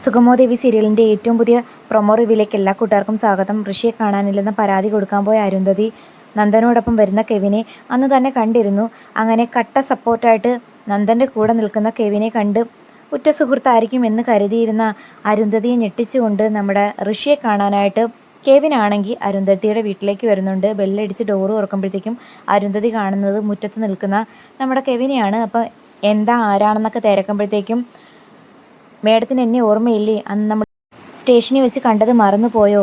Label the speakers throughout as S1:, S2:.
S1: സുഗമോ ദേവി സീരിയലിൻ്റെ ഏറ്റവും പുതിയ പ്രൊമോ റിവ്യൂയിലേക്ക് എല്ലാ കൂട്ടുകാർക്കും സ്വാഗതം. ഋഷിയെ കാണാനില്ലെന്ന പരാതി കൊടുക്കാൻ പോയ അരുന്ധതി നന്ദനോടൊപ്പം വരുന്ന കെവിനെ അന്ന് തന്നെ കണ്ടിരുന്നു. അങ്ങനെ കട്ട സപ്പോർട്ടായിട്ട് നന്ദൻ്റെ കൂടെ നിൽക്കുന്ന കെവിനെ കണ്ട് ഉറ്റ സുഹൃത്തായിരിക്കും എന്ന് കരുതിയിരുന്ന അരുന്ധതിയെ ഞെട്ടിച്ചുകൊണ്ട് നമ്മുടെ ഋഷിയെ കാണാനായിട്ട് കെവിനാണെങ്കിൽ അരുന്ധതിയുടെ വീട്ടിലേക്ക് വരുന്നുണ്ട്. ബെല്ലടിച്ച് ഡോറ് തുറക്കുമ്പോഴത്തേക്കും അരുന്ധതി കാണുന്നത് മുറ്റത്ത് നിൽക്കുന്ന നമ്മുടെ കെവിനെയാണ്. അപ്പോൾ എന്താ ആരാണെന്നൊക്കെ തിരക്കുമ്പോഴത്തേക്കും, മേഡത്തിന് എന്നെ ഓർമ്മയില്ലേ, അന്ന് നമ്മൾ സ്റ്റേഷനിൽ വെച്ച് കണ്ടത് മറന്നുപോയോ?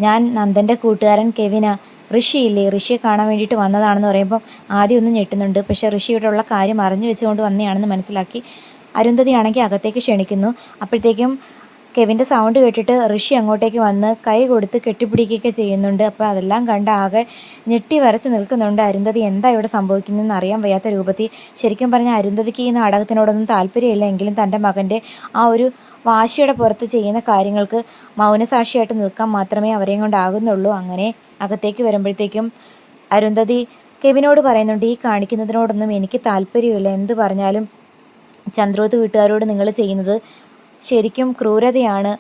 S1: ഞാൻ നന്ദൻ്റെ കൂട്ടുകാരൻ കെവിനാ. ഋഷിയില്ലേ, ഋഷിയെ കാണാൻ വേണ്ടിയിട്ട് വന്നതാണെന്ന് പറയുമ്പോൾ ആദ്യം ഒന്ന് ഞെട്ടുന്നുണ്ട്. പക്ഷേ ഋഷിയോടുള്ള കാര്യം അറിഞ്ഞു വെച്ചുകൊണ്ട് വന്നതാണെന്ന് മനസ്സിലാക്കി അരുന്ധതിയാണെങ്കിൽ അകത്തേക്ക് ക്ഷണിക്കുന്നു. അപ്പോഴത്തേക്കും കെവിൻ്റെ സൗണ്ട് കേട്ടിട്ട് ഋഷി അങ്ങോട്ടേക്ക് വന്ന് കൈ കൊടുത്ത് കെട്ടിപ്പിടിക്കുകയൊക്കെ ചെയ്യുന്നുണ്ട്. അപ്പോൾ അതെല്ലാം കണ്ട് ആകെ ഞെട്ടി വരച്ച് നിൽക്കുന്നുണ്ട്. അരുന്ധതി എന്താ ഇവിടെ സംഭവിക്കുന്നതെന്ന് അറിയാൻ വയ്യാത്ത രൂപത്തിൽ. ശരിക്കും പറഞ്ഞാൽ അരുന്ധതിക്ക് ഈ നാടകത്തിനോടൊന്നും താല്പര്യമില്ല എങ്കിലും തൻ്റെ മകൻ്റെ ആ ഒരു വാശിയുടെ പുറത്ത് ചെയ്യുന്ന കാര്യങ്ങൾക്ക് മൗനസാക്ഷിയായിട്ട് നിൽക്കാൻ മാത്രമേ അവരെയും കൊണ്ടാകുന്നുള്ളൂ. അങ്ങനെ അകത്തേക്ക് വരുമ്പോഴത്തേക്കും അരുന്ധതി കെവിനോട് പറയുന്നുണ്ട്, ഈ കാണിക്കുന്നതിനോടൊന്നും എനിക്ക് താല്പര്യമില്ല. എന്ത് പറഞ്ഞാലും ചന്ദ്രോത്ത് വീട്ടുകാരോട് നിങ്ങൾ ചെയ്യുന്നത് ശരിക്കും ക്രൂരതയാണ്.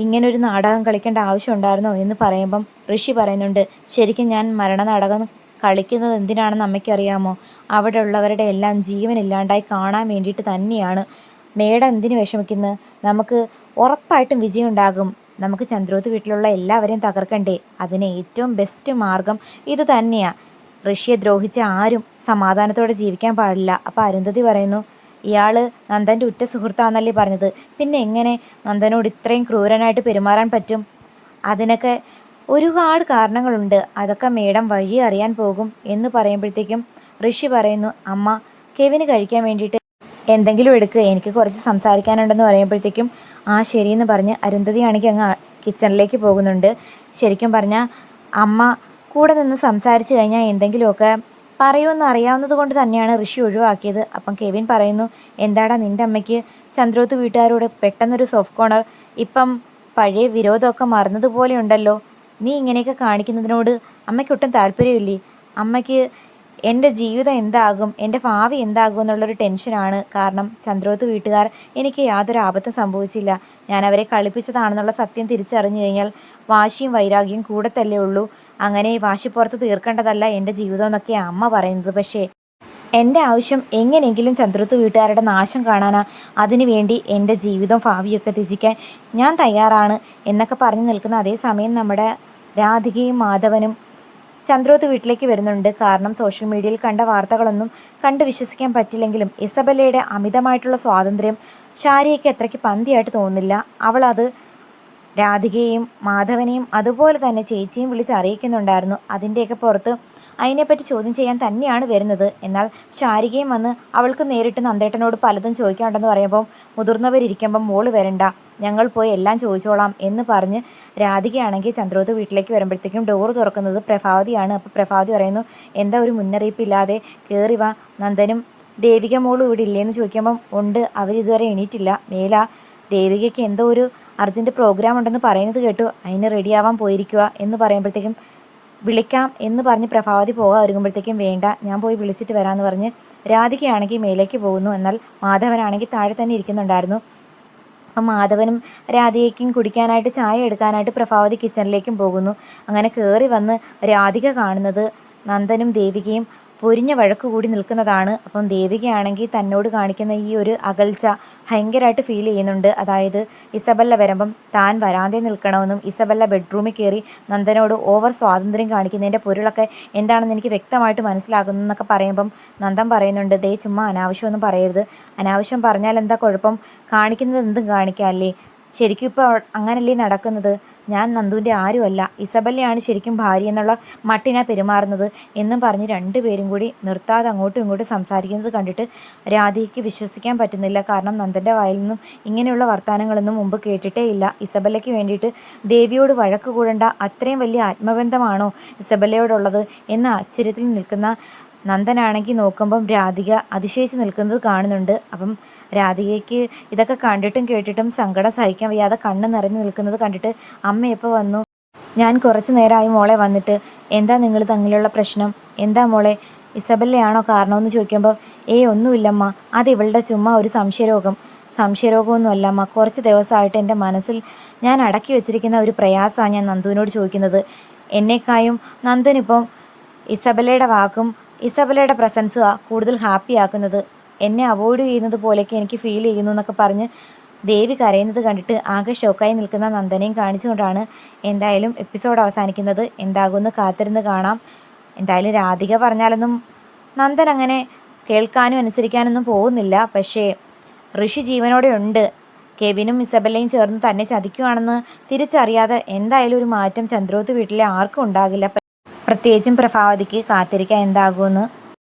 S1: ഇങ്ങനൊരു നാടകം കളിക്കേണ്ട ആവശ്യമുണ്ടായിരുന്നോ എന്ന് പറയുമ്പം ഋഷി പറയുന്നുണ്ട്, ശരിക്കും ഞാൻ മരണനാടകം കളിക്കുന്നത് എന്തിനാണെന്ന് അമ്മയ്ക്കറിയാമോ? അവിടെ ഉള്ളവരുടെ എല്ലാം ജീവനില്ലാണ്ടായി കാണാൻ വേണ്ടിയിട്ട് തന്നെയാണ്. മേഡം എന്തിനു വിഷമിക്കുന്നത്? നമുക്ക് ഉറപ്പായിട്ടും വിജയം ഉണ്ടാകും. നമുക്ക് ചന്ദ്രോത്ത് വീട്ടിലുള്ള എല്ലാവരെയും തകർക്കണ്ടേ? അതിന് ഏറ്റവും ബെസ്റ്റ് മാർഗം ഇത് തന്നെയാണ്. ഋഷിയെ ദ്രോഹിച്ച ആരും സമാധാനത്തോടെ ജീവിക്കാൻ പാടില്ല. അപ്പോൾ അരുന്ധതി പറയുന്നു, ഇയാൾ നന്ദൻ്റെ ഉറ്റ സുഹൃത്താന്നല്ലേ പറഞ്ഞത്, പിന്നെ എങ്ങനെ നന്ദനോട് ഇത്രയും ക്രൂരനായിട്ട് പെരുമാറാൻ പറ്റും? അതിനൊക്കെ ഒരുപാട് കാരണങ്ങളുണ്ട്. അതൊക്കെ മേഡം വഴി അറിയാൻ പോകും എന്ന് പറയുമ്പോഴത്തേക്കും ഋഷി പറയുന്നു, അമ്മ കെവിന് കഴിക്കാൻ വേണ്ടിയിട്ട് എന്തെങ്കിലും എടുക്കുക, എനിക്ക് കുറച്ച് സംസാരിക്കാനുണ്ടെന്ന് പറയുമ്പോഴത്തേക്കും ശരിയെന്ന് പറഞ്ഞ് അരുന്ധതിയാണെങ്കിൽ അങ്ങ് കിച്ചണിലേക്ക് പോകുന്നുണ്ട്. ശരിക്കും പറഞ്ഞാൽ അമ്മ കൂടെ നിന്ന് സംസാരിച്ച് കഴിഞ്ഞാൽ എന്തെങ്കിലുമൊക്കെ പറയുമെന്ന് അറിയാവുന്നത് കൊണ്ട് തന്നെയാണ് ഋഷി ഒഴിവാക്കിയത്. അപ്പം കെവിൻ പറയുന്നു, എന്താടാ നിൻ്റെ അമ്മയ്ക്ക് ചന്ദ്രോത്ത് വീട്ടുകാരോട് പെട്ടെന്നൊരു സോഫ്റ്റ് കോർണർ? ഇപ്പം പഴയ വിരോധമൊക്കെ മറന്നതുപോലെ ഉണ്ടല്ലോ. നീ ഇങ്ങനെയൊക്കെ കാണിക്കുന്നതിനോട് അമ്മയ്ക്കൊട്ടും താല്പര്യമില്ലേ? അമ്മയ്ക്ക് എൻ്റെ ജീവിതം എന്താകും, എൻ്റെ ഭാവി എന്താകും എന്നുള്ളൊരു ടെൻഷനാണ്. കാരണം ചന്ദ്രോത്ത് വീട്ടുകാർ എനിക്ക് യാതൊരു ആപത്തും സംഭവിച്ചില്ല. ഞാൻ അവരെ കളിപ്പിച്ചതാണെന്നുള്ള സത്യം തിരിച്ചറിഞ്ഞു കഴിഞ്ഞാൽ വാശിയും വൈരാഗ്യവും കൂടത്തല്ലേ ഉള്ളൂ. അങ്ങനെ വാശിപ്പുറത്ത് തീർക്കേണ്ടതല്ല എൻ്റെ ജീവിതം എന്നൊക്കെയാണ് അമ്മ പറയുന്നത്. പക്ഷേ എൻ്റെ ആവശ്യം എങ്ങനെയെങ്കിലും ചന്ദ്രോത്ത് വീട്ടുകാരുടെ നാശം കാണാനാ. അതിനുവേണ്ടി എൻ്റെ ജീവിതവും ഭാവിയൊക്കെ ത്യജിക്കാൻ ഞാൻ തയ്യാറാണ് എന്നൊക്കെ പറഞ്ഞു നിൽക്കുന്ന അതേ സമയം നമ്മുടെ രാധികയും മാധവനും ചന്ദ്രോത്ത് വീട്ടിലേക്ക് വരുന്നുണ്ട്. കാരണം സോഷ്യൽ മീഡിയയിൽ കണ്ട വാർത്തകളൊന്നും കണ്ട് വിശ്വസിക്കാൻ പറ്റില്ലെങ്കിലും ഇസബല്ലയുടെ അമിതമായിട്ടുള്ള സ്വാതന്ത്ര്യം ഷാരിയയ്ക്ക് അത്രയ്ക്ക് പന്തിയായിട്ട് തോന്നുന്നില്ല. അവളത് രാധികയും മാധവനെയും അതുപോലെ തന്നെ ചേച്ചിയും വിളിച്ച് അറിയിക്കുന്നുണ്ടായിരുന്നു. അതിൻ്റെയൊക്കെ പുറത്ത് അതിനെപ്പറ്റി ചോദ്യം ചെയ്യാൻ തന്നെയാണ് വരുന്നത്. എന്നാൽ ശാരികയും വന്ന് അവൾക്ക് നേരിട്ട് നന്ദേട്ടനോട് പലതും ചോദിക്കാനുണ്ടെന്ന് പറയുമ്പം മുതിർന്നവരിയ്ക്കുമ്പം മോള് വരണ്ട, ഞങ്ങൾ പോയി എല്ലാം ചോദിച്ചോളാം എന്ന് പറഞ്ഞ് രാധികയാണെങ്കിൽ ചന്ദ്രോത്ത് വീട്ടിലേക്ക് വരുമ്പോഴത്തേക്കും ഡോറ് തുറക്കുന്നത് പ്രഭാവതിയാണ്. അപ്പോൾ പ്രഭാവതി പറയുന്നു, എന്താ ഒരു മുന്നറിയിപ്പില്ലാതെ കയറി വാ, നന്ദനും ദേവിക മോളും ഇവിടെ ഇല്ലേന്ന് ചോദിക്കുമ്പം ഉണ്ട്, അവരിതുവരെ എണീറ്റില്ല. മേല ദേവികയ്ക്ക് എന്തോ ഒരു അർജൻറ്റ് പ്രോഗ്രാം ഉണ്ടെന്ന് പറയുന്നത് കേട്ടു, അതിന് റെഡിയാവാൻ പോയിരിക്കുക എന്ന് പറയുമ്പോഴത്തേക്കും വിളിക്കാം എന്ന് പറഞ്ഞ് പ്രഭാവതി പോകാൻ ഒരുങ്ങുമ്പോഴത്തേക്കും വേണ്ട, ഞാൻ പോയി വിളിച്ചിട്ട് വരാമെന്ന് പറഞ്ഞ് രാധികയാണെങ്കിൽ മേലേക്ക് പോകുന്നു. എന്നാൽ മാധവനാണെങ്കിൽ താഴെ തന്നെ ഇരിക്കുന്നുണ്ടായിരുന്നു. അപ്പം മാധവനും രാധികയ്ക്കും കുടിക്കാനായിട്ട് ചായ എടുക്കാനായിട്ട് പ്രഭാവതി കിച്ചണിലേക്കും പോകുന്നു. അങ്ങനെ കയറി വന്ന് രാധിക കാണുന്നത് നന്ദനും ദേവികയും പൊരിഞ്ഞ വഴക്ക് കൂടി നിൽക്കുന്നതാണ്. അപ്പം ദേവികയാണെങ്കിൽ തന്നോട് കാണിക്കുന്ന ഈ ഒരു അകൽച്ച ഭയങ്കരമായിട്ട് ഫീൽ ചെയ്യുന്നുണ്ട്. അതായത് ഇസബല്ല വരുമ്പം താൻ വരാതെ നിൽക്കണമെന്നും ഇസബല്ല ബെഡ്റൂമിൽ കയറി നന്ദനോട് ഓവർ സ്വാതന്ത്ര്യം കാണിക്കുന്നതിൻ്റെ പൊരുളൊക്കെ എന്താണെന്ന് എനിക്ക് വ്യക്തമായിട്ട് മനസ്സിലാകുന്നു എന്നൊക്കെ പറയുമ്പം നന്ദൻ പറയുന്നുണ്ട്, ദേ ചുമ്മാ അനാവശ്യമൊന്നും പറയരുത്. അനാവശ്യം പറഞ്ഞാൽ എന്താ കുഴപ്പം? കാണിക്കുന്നത് എന്തും കാണിക്കാമല്ലേ? ശരിക്കും ഇപ്പോൾ അങ്ങനല്ലേ നടക്കുന്നത്? ഞാൻ നന്ദുവിൻ്റെ ആരുമല്ല, ഇസബല്ലയാണ് ശരിക്കും ഭാര്യ എന്നുള്ള മട്ടിനാ പെരുമാറുന്നത് എന്നും പറഞ്ഞ് രണ്ടുപേരും കൂടി നിർത്താതെ അങ്ങോട്ടും ഇങ്ങോട്ടും സംസാരിക്കുന്നത് കണ്ടിട്ട് രാധികയ്ക്ക് വിശ്വസിക്കാൻ പറ്റുന്നില്ല. കാരണം നന്ദൻ്റെ വായിൽ നിന്നും ഇങ്ങനെയുള്ള വർത്തമാനങ്ങളൊന്നും മുമ്പ് കേട്ടിട്ടേ ഇല്ല. ഇസബല്ലയ്ക്ക് വേണ്ടിയിട്ട് ദേവിയോട് വഴക്ക് കൂടേണ്ട അത്രയും വലിയ ആത്മബന്ധമാണോ ഇസബല്ലയോടുള്ളത് എന്ന ആശ്ചര്യത്തിൽ നിൽക്കുന്ന നന്ദനാണെങ്കിൽ നോക്കുമ്പം രാധിക അതിശയിച്ച് നിൽക്കുന്നത് കാണുന്നുണ്ട്. അപ്പം രാധികയ്ക്ക് ഇതൊക്കെ കണ്ടിട്ടും കേട്ടിട്ടും സങ്കടം സഹിക്കാൻ വയ്യാതെ കണ്ണ് നിറഞ്ഞു നിൽക്കുന്നത് കണ്ടിട്ട് അമ്മ എപ്പോൾ വന്നു? ഞാൻ കുറച്ച് നേരമായി മോളെ വന്നിട്ട്. എന്താ നിങ്ങൾ തമ്മിലുള്ള പ്രശ്നം? എന്താ മോളെ, ഇസബല്ലയാണോ കാരണമെന്ന് ചോദിക്കുമ്പോൾ ഒന്നുമില്ലമ്മ, അത് ഇവളുടെ ചുമ്മാ ഒരു സംശയരോഗം. സംശയരോഗമൊന്നുമല്ല അമ്മ. കുറച്ച് ദിവസമായിട്ട് എൻ്റെ മനസ്സിൽ ഞാൻ അടക്കി വെച്ചിരിക്കുന്ന ഒരു പ്രയാസമാണ് ഞാൻ നന്ദുവിനോട് ചോദിക്കുന്നത്. എന്നേക്കായും നന്ദനിപ്പം ഇസബലയുടെ വാക്കും ഇസബലയുടെ പ്രസൻസുമാണ് കൂടുതൽ ഹാപ്പി ആക്കുന്നത്. എന്നെ അവോയ്ഡ് ചെയ്യുന്നത് പോലെയൊക്കെ എനിക്ക് ഫീൽ ചെയ്യുന്നു എന്നൊക്കെ പറഞ്ഞ് ദേവി കരയുന്നത് കണ്ടിട്ട് ആകെ ഷോക്കായി നിൽക്കുന്ന നന്ദനെയും കാണിച്ചുകൊണ്ടാണ് എന്തായാലും എപ്പിസോഡ് അവസാനിക്കുന്നത്. എന്താകുമെന്ന് കാത്തിരുന്ന് കാണാം. എന്തായാലും രാധിക പറഞ്ഞാലൊന്നും നന്ദൻ അങ്ങനെ കേൾക്കാനും അനുസരിക്കാനൊന്നും പോകുന്നില്ല. പക്ഷേ ഋഷി ജീവനോടെ ഉണ്ട്. കെവിനും ഇസബലയും ചേർന്ന് തന്നെ ചതിക്കുകയാണെന്ന് തിരിച്ചറിയാതെ എന്തായാലും ഒരു മാറ്റം ചന്ദ്രോത്ത് വീട്ടിലെ ആർക്കും ഉണ്ടാകില്ല. പ്രത്യേകിച്ചും പ്രഭാവതിക്ക്. കാത്തിരിക്കാൻ എന്താകുമെന്ന്.